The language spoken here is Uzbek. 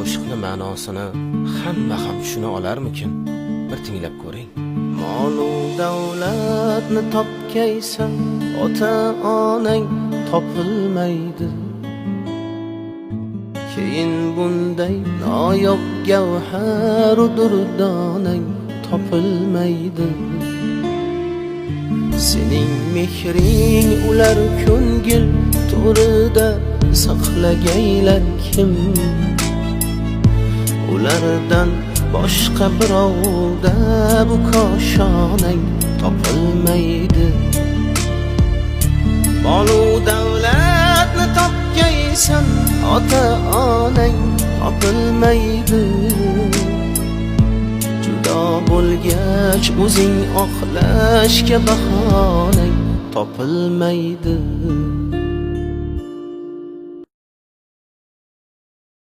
qo'shiqni ma'nosini hamma ham tushuna olarmikin? Bir tinglab ko'ring. Mol-u davlatni topgaysan, ota-onang topilmaydi. Keyin bunday noyob gavhar durdonang topilmaydi. Sening mehring ular ko'ngil to'rida saqlagaylar kim? Ulardan boshqa birovda bu koshonang topilmaydi. Mol-u davlatni topgaysan, ota-onang topilmaydi. Judo bo'lgach o'zing oqlashga bahonang topilmaydi.